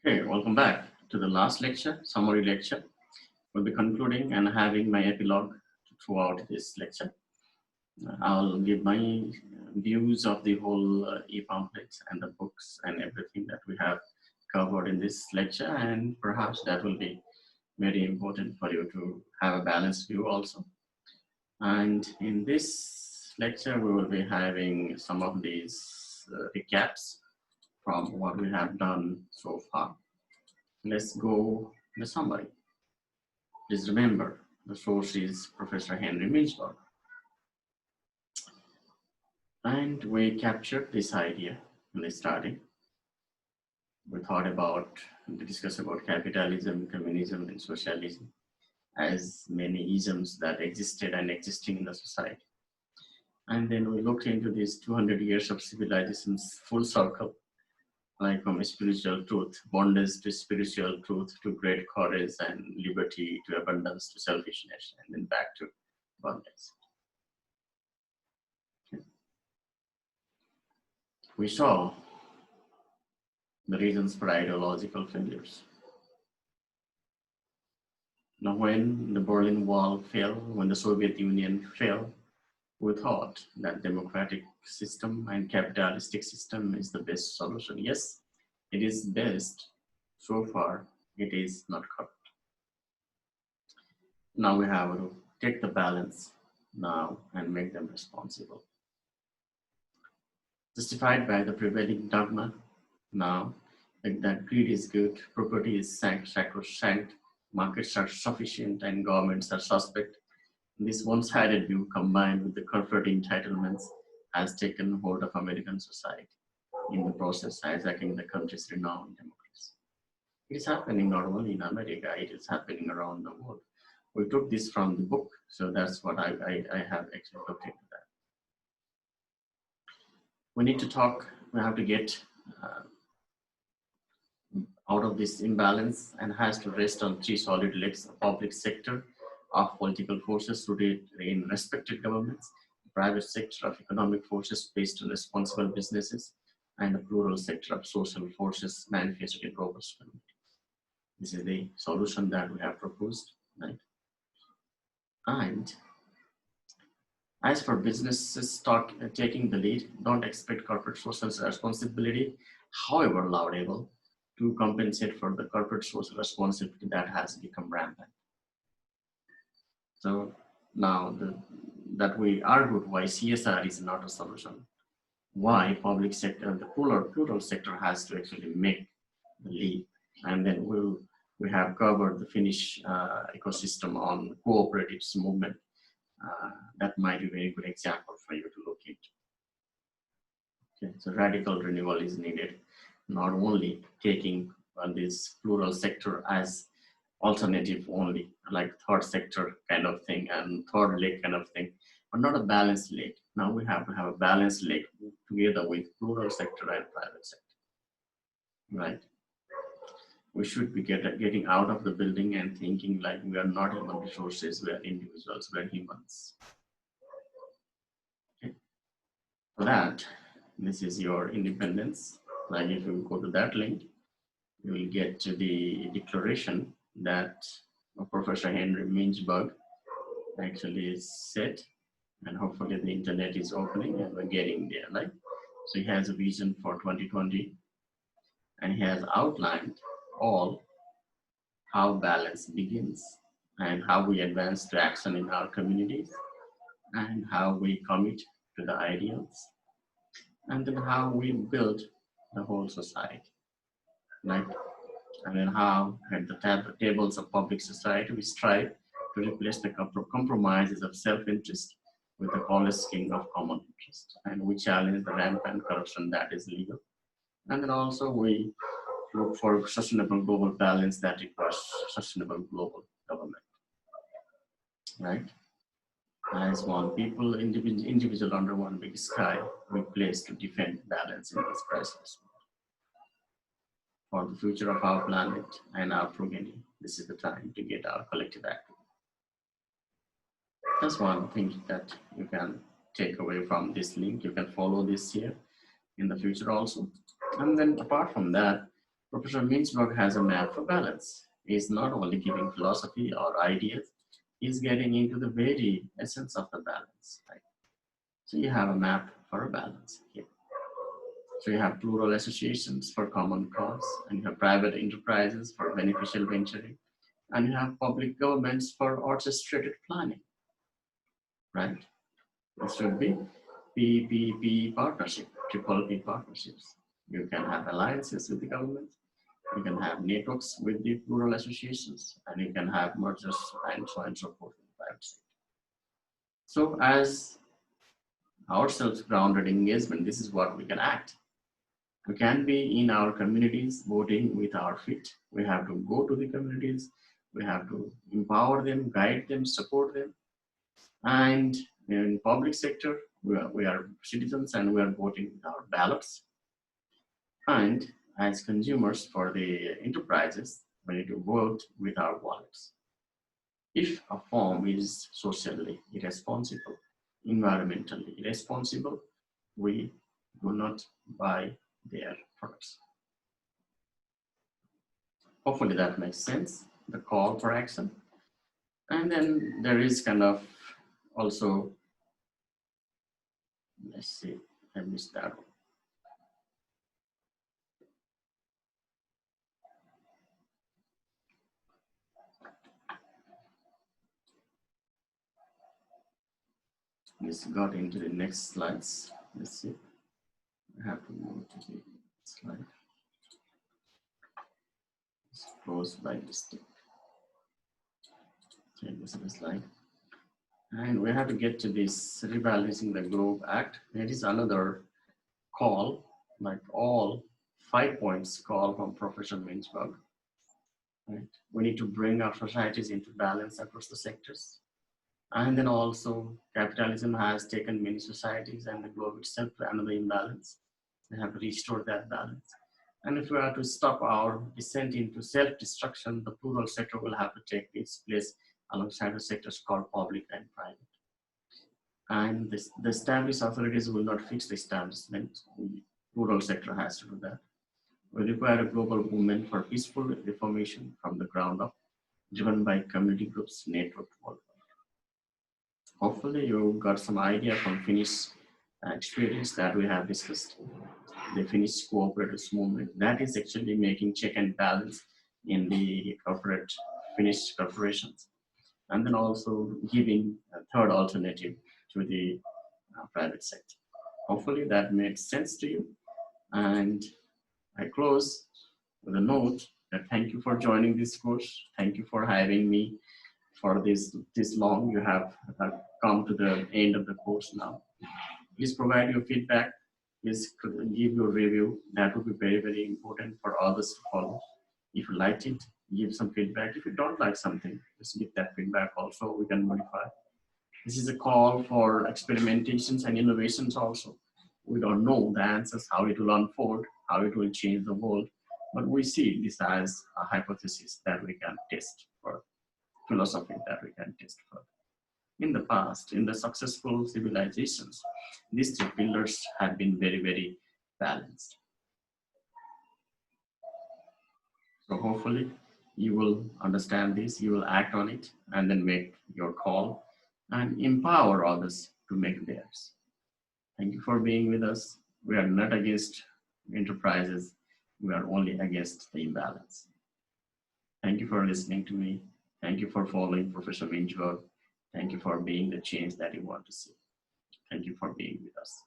Okay, welcome back to the last lecture, summary lecture. We'll be concluding and having my epilogue throughout this lecture. I'll give my views of the whole e-pamphlets and the books and everything that we have covered in this lecture, and perhaps that will be very important for you to have a balanced view also. And in this lecture, we will be having some of these recaps from what we have done so far. Let's go to the summary. Please remember, the source is Professor Henry Mintzberg. And we captured this idea in the study. We discussed about capitalism, communism, and socialism as many isms that existed and existing in the society. And then we looked into these 200 years of civilization's full circle, like from spiritual truth, bondage to spiritual truth, to great courage and liberty, to abundance, to selfishness, and then back to bondage. Okay. We saw the reasons for ideological failures. Now, when the Berlin Wall fell, when the Soviet Union fell, we thought that democratic system and capitalistic system is the best solution. Yes, it is best. So far, it is not correct. Now we have to take the balance now and make them responsible. Justified by the prevailing dogma now that greed is good, property is sacrosanct, markets are sufficient, and governments are suspect. This one-sided view, combined with the corporate entitlements, has taken hold of American society, in the process hijacking the country's renowned democracy. It is happening not only in America, it is happening around the world. We took this from the book, so that's what I have actually looked into that. We need to talk, we have to get out of this imbalance, and has to rest on three solid legs: the public sector of political forces rooted in respected governments, the private sector of economic forces based on responsible businesses, and the plural sector of social forces manifested in robust communities. This is the solution that we have proposed, right? And as for businesses taking the lead, don't expect corporate social responsibility, however laudable, to compensate for the corporate social responsibility that has become rampant. So now that we argued why CSR is not a solution, why public sector, the plural sector has to actually make the lead, and then we have covered the Finnish ecosystem on cooperatives movement. That might be a very good example for you to look into. Okay, so radical renewal is needed, not only taking this plural sector as alternative only, like third sector kind of thing and third leg kind of thing, but not a balanced leg. Now we have to have a balanced leg together with plural sector and private sector, right? We should be getting out of the building and thinking like we are not human resources, we are individuals, we are humans. Okay. For that, this is your independence. Like if you go to that link, you will get to the declaration that Professor Henry Mintzberg actually said, and hopefully the internet is opening and we're getting there, right? So he has a vision for 2020, and he has outlined all how balance begins and how we advance to action in our communities, and how we commit to the ideals, and then how we build the whole society, right? And then how at the tables of public society we strive to replace the compromises of self-interest with the college king of common interest, and we challenge the rampant corruption that is legal. And then also we look for sustainable global balance that requires sustainable global government, right? As one people, individual under one big sky, we place to defend balance in this priceless world. For the future of our planet and our progeny, this is the time to get our collective action. That's one thing that you can take away from this link. You can follow this here in the future also. And then apart from that, Professor Mintzberg has a map for balance. He's not only giving philosophy or ideas, he's getting into the very essence of the balance. Right? So you have a map for a balance here. So you have plural associations for common cause, and you have private enterprises for beneficial venturing, and you have public governments for orchestrated planning, right? This should be PPP partnership, triple P partnerships. You can have alliances with the government, you can have networks with the plural associations, and you can have mergers and so on and so forth in the private sector. So as ourselves grounded engagement, this is what we can act. We can be in our communities voting with our feet. We have to go to the communities. We have to empower them, guide them, support them. And in public sector, we are citizens and we are voting with our ballots. And as consumers for the enterprises, we need to vote with our wallets. If a firm is socially irresponsible, environmentally irresponsible, we do not buy their products. Hopefully that makes sense, the call for action. And then there is kind of also, let's see, I missed that one. Let's go into the next slides. Let's see. I have to move to the slide. It's closed by mistake. Okay, this is the slide. And we have to get to this Rebalancing the Globe Act. There is another call, like all 5 points call from Professor Mintzberg. Right? We need to bring our societies into balance across the sectors. And then also capitalism has taken many societies and the globe itself to another imbalance. We have to restore that balance. And if we are to stop our descent into self-destruction, the plural sector will have to take its place alongside the sectors called public and private. And the established authorities will not fix the establishment. The plural sector has to do that. We require a global movement for peaceful reformation from the ground up, driven by community groups networked worldwide. Hopefully you got some idea from Finnish experience that we have discussed. The Finnish cooperatives movement that is actually making check and balance in the corporate Finnish corporations, and then also giving a third alternative to the private sector. Hopefully that made sense to you. And I close with a note that thank you for joining this course. Thank you for having me for this long. You have come to the end of the course now. Please provide your feedback. Please give your review. That would be very, very important for others to follow. If you liked it, give some feedback. If you don't like something, just give that feedback also. We can modify. This is a call for experimentations and innovations also. We don't know the answers, how it will unfold, how it will change the world, but we see this as a hypothesis that we can test for, philosophy that we can test for. In the past, in the successful civilizations, these three pillars have been very, very balanced. So hopefully you will understand this, you will act on it, and then make your call and empower others to make theirs. Thank you for being with us. We are not against enterprises. We are only against the imbalance. Thank you for listening to me. Thank you for following Professor Mintzberg. Thank you for being the change that you want to see. Thank you for being with us.